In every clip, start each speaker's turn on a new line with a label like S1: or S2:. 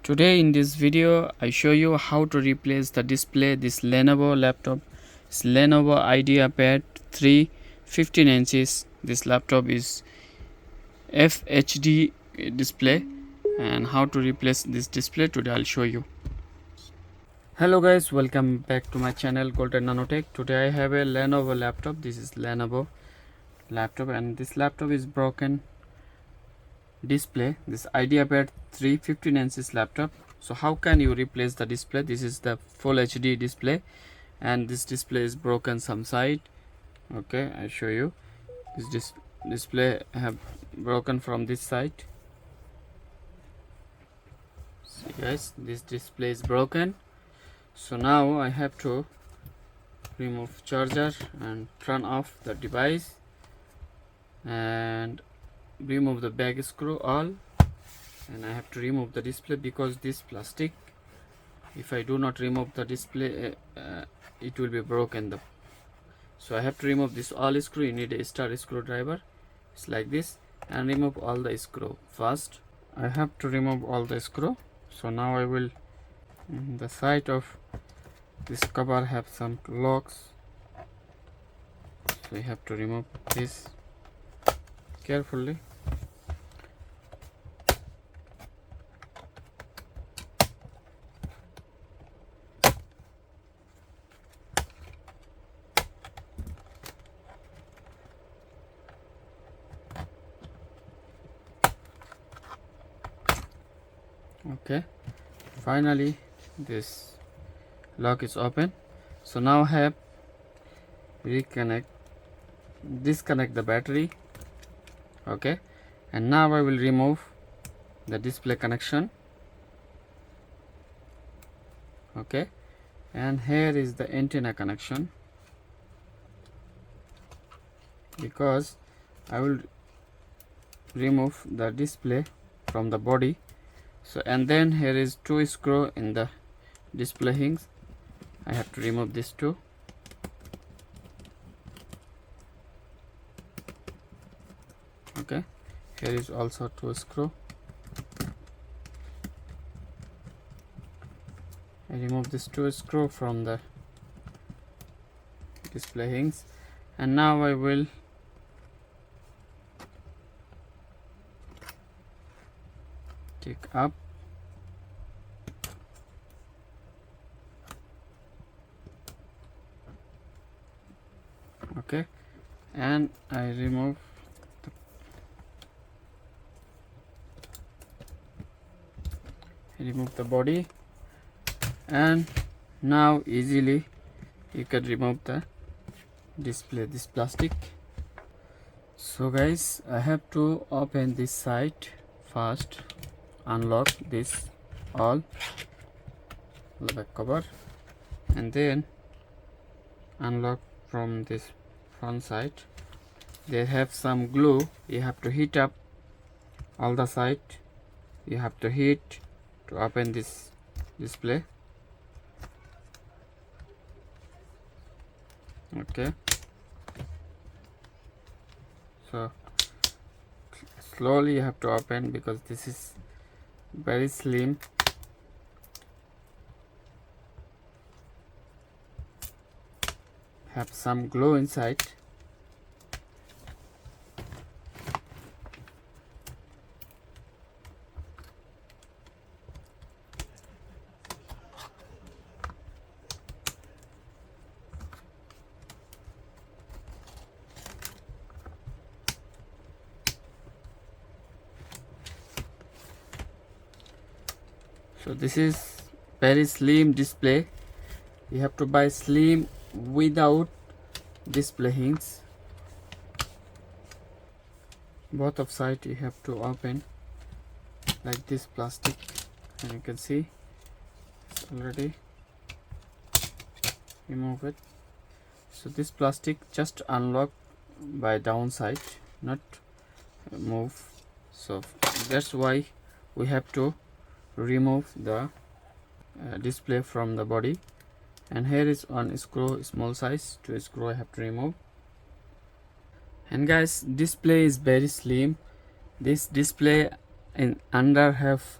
S1: Today in this video I show you how to replace the display. This Lenovo laptop is Lenovo IdeaPad 3 15 inches. This laptop is FHD display, and how to replace this display today I'll show you. Hello guys, welcome back to my channel Golden Nanotech. Today I have a Lenovo laptop. This is Lenovo laptop and this laptop is broken display. This IdeaPad 3 15 inches laptop. So how can you replace the display? This is the full HD display and this display is broken some side. Okay, I show you. This display have broken from this side. See guys, this display is broken. So now I have to remove charger and turn off the device and remove the back screw all, and I have to remove the display because this plastic, if I do not remove the display it will be broken. So I have to remove this all screw. You need a star screwdriver. It's like this, and remove all the screw. First I have to remove all the screw. So now I will, the side of this cover have some locks, so I have to remove this carefully. Okay, finally this lock is open. So now I have disconnect the battery. Okay, and now I will remove the display connection. Okay, and here is the antenna connection, because I will remove the display from the body. So and then here is two screw in the display hinge. I have to remove this too. Okay, here is also two screw. I remove this two screw from the display hinge, and now I will take up. Okay, and I remove the body, and now easily you can remove the display, this plastic. So guys, I have to open this side first, unlock this all the back cover, and then unlock from this front side. They have some glue. You have to heat up all the side. You have to heat to open this display. Okay, so slowly you have to open because this is very slim. Have some glue inside. So this is very slim display. You have to buy slim without display hinge. Both of side you have to open like this plastic, and you can see it's already remove it. So this plastic just unlock by downside, not move. So that's why we have to remove the display from the body. And here is one screw, small size, two screw I have to remove. And guys, display is very slim. This display in under have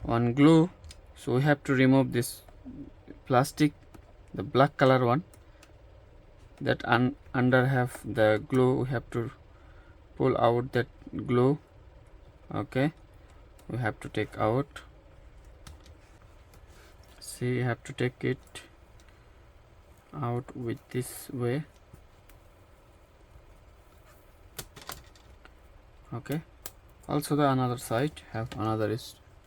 S1: one glue. So we have to remove this plastic, the black color one, that under have the glue. We have to pull out that glue. Okay, we have to take out. See, you have to take it out with this way. Okay, also the another side have another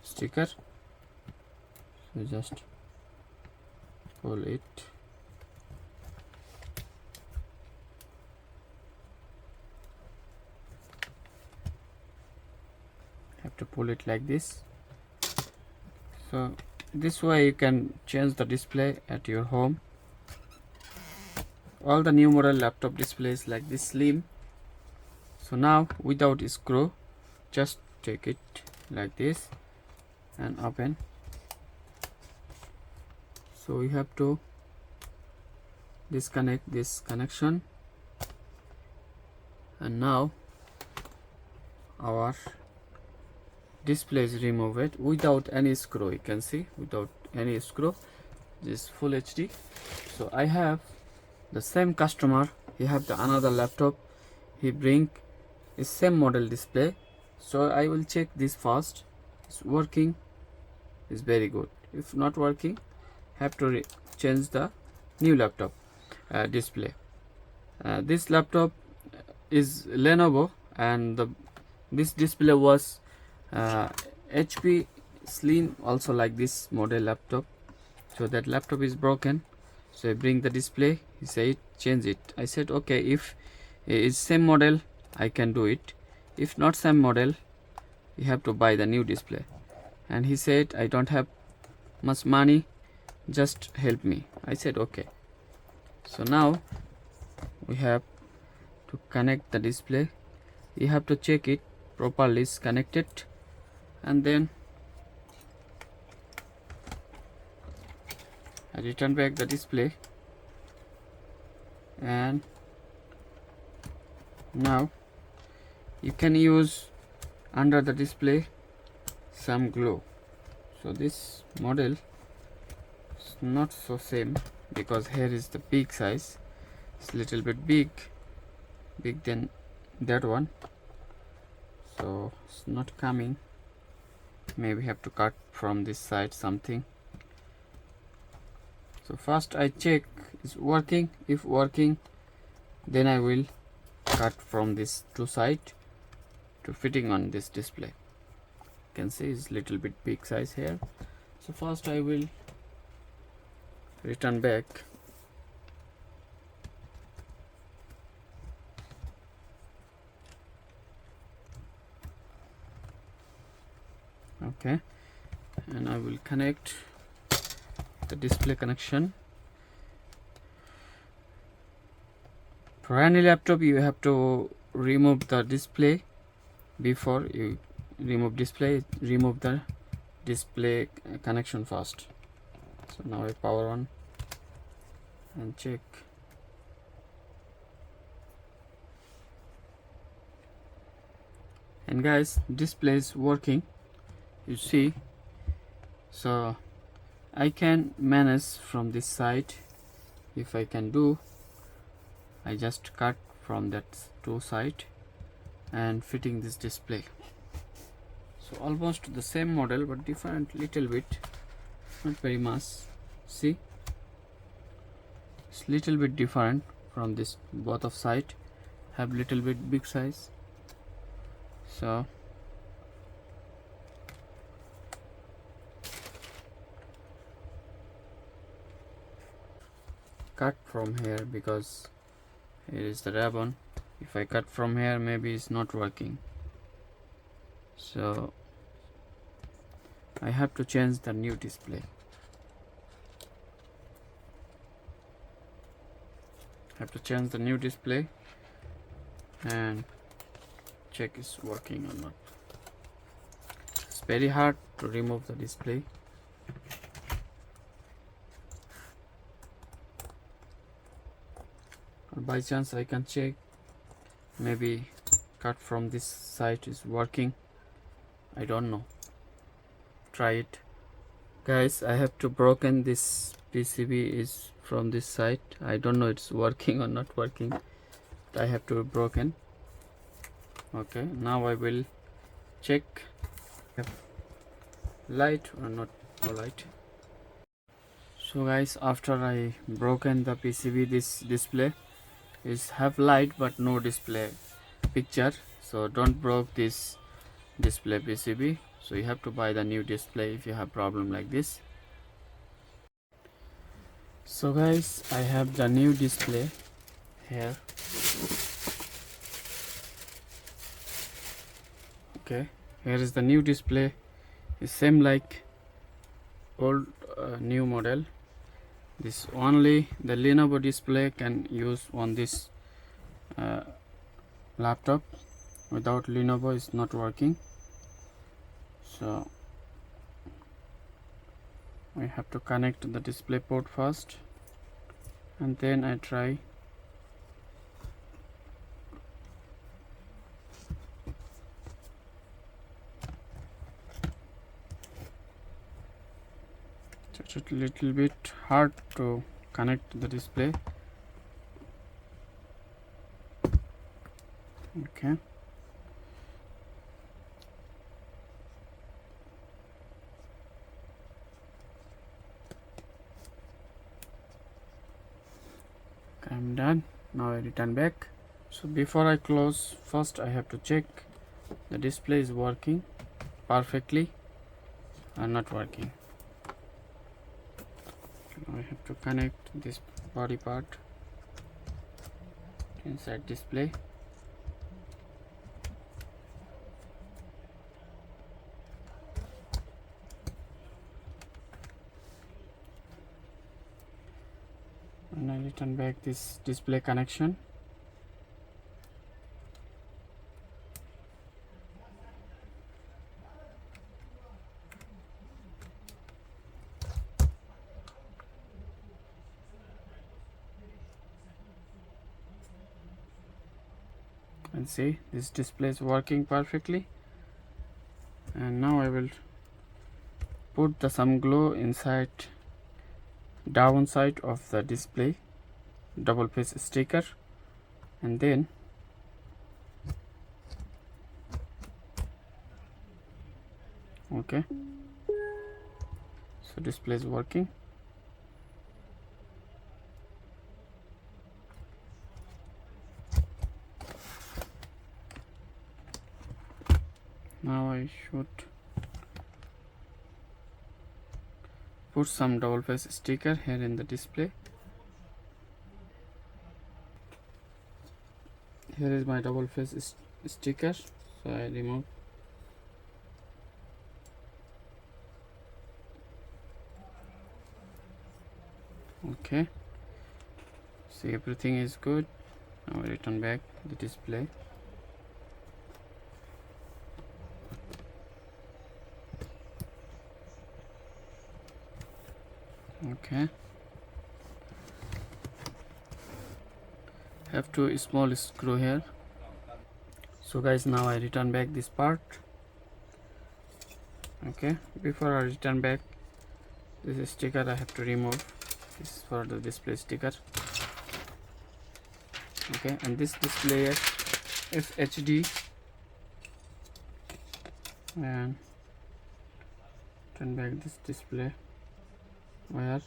S1: sticker, so just pull it. Have to pull it like this. So this way you can change the display at your home. All the new model laptop displays like this slim. So now without screw, just take it like this and open. So we have to disconnect this connection, and now our display is removed without any screw. You can see without any screw, this full HD. So I have the same customer, he have the another laptop, he bring is same model display. So I will check this first. It's working, is very good. If not working, have to change the new laptop display. This laptop is Lenovo, and this display was HP Slim, also like this model laptop. So that laptop is broken, so I bring the display. He said change it. I said okay, if it's same model I can do it, if not same model you have to buy the new display. And he said I don't have much money, just help me. I said okay. So now we have to connect the display. You have to check it properly is connected, and then I return back the display. And now you can use under the display some glue. So this model is not so same, because here is the big size, it's little bit big than that one, so it's not coming. Maybe have to cut from this side something. So first I check is working. If working, then I will cut from this two side to fitting on this display. You can see it's little bit big size here. So first I will return back. Okay, and I will connect the display connection. For any laptop you have to remove the display. Before you remove display, remove the display connection first. So now I power on and check. And guys, display is working, you see. So I can manage from this side. If I can do, I just cut from that two side and fitting this display. So almost the same model but different little bit, not very much. See, it's little bit different from this, both of side have little bit big size. So cut from here, because here is the ribbon. If I cut from here, maybe it's not working. So I have to change the new display. Have to change the new display and check it's working or not. It's very hard to remove the display. Or by chance I can check, maybe cut from this side is working, I don't know. try it. Guys, I have to broken this PCB is from this side. I don't know it's working or not working. I have to broken. Okay, now I will check light or not, no light. So guys, after I broken the PCB, this display is have light but no display picture. So don't broke this display PCB. So you have to buy the new display if you have problem like this. So guys, I have the new display here. Okay, here is the new display. It's same like old new model. This only the Lenovo display can use on this laptop. Without Lenovo is not working. So I have to connect the display port first, and then I try. It's a little bit hard to connect the display. Okay. I'm done. Now I return back. So before I close, first I have to check the display is working perfectly or not working. Now I have to connect this body part inside display. And I return back this display connection. And see, this display is working perfectly. And now I will put the some glue inside downside of the display, double face sticker, and then okay, so display is working. Now I should put some double face sticker here in the display. Here is my double face sticker, so I remove. Okay, see, everything is good. Now I return back the display. Okay, have two small screw here. So guys, now I return back this part. Okay, before I return back this sticker, I have to remove this for the display sticker. Okay, and this display is FHD, and turn back this display wire.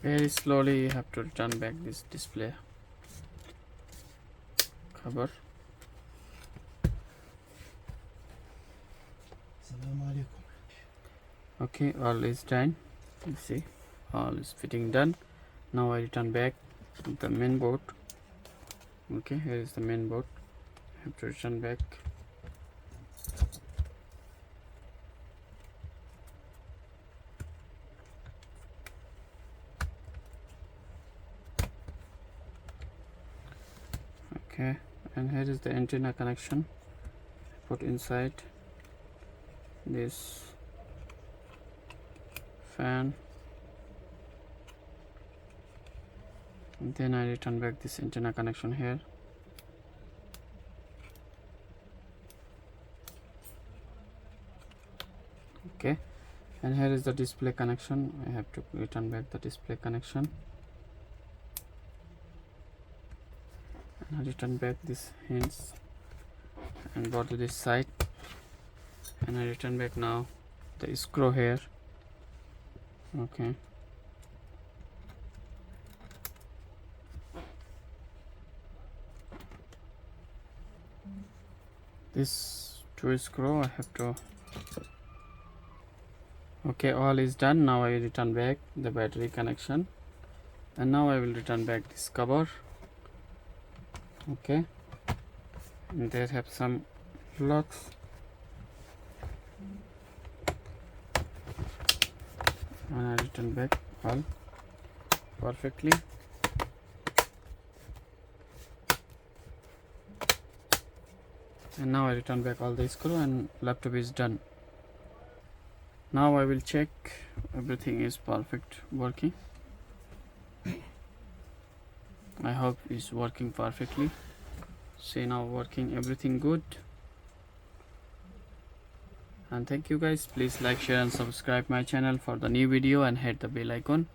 S1: Very slowly you have to turn back this display. cover. Okay, all is done. You see, all is fitting done. Now I return back the main board. Okay, here is the main board. I have to return back. Okay, and here is the antenna connection. Put inside this fan, and then I return back this antenna connection here. Okay, and here is the display connection. I have to return back the display connection, and I return back this hinge and go to this side, and I return back now the screw here. Okay, this two screw I have to. Okay, all is done. Now I return back the battery connection, and now I will return back this cover. Okay, and there have some locks, and I return back all perfectly. And now I return back all the screw, and laptop is done. Now I will check everything is perfect working. I hope it's working perfectly. See, now working everything good. And thank you guys. Please like, share and subscribe my channel for the new video, and hit the bell icon.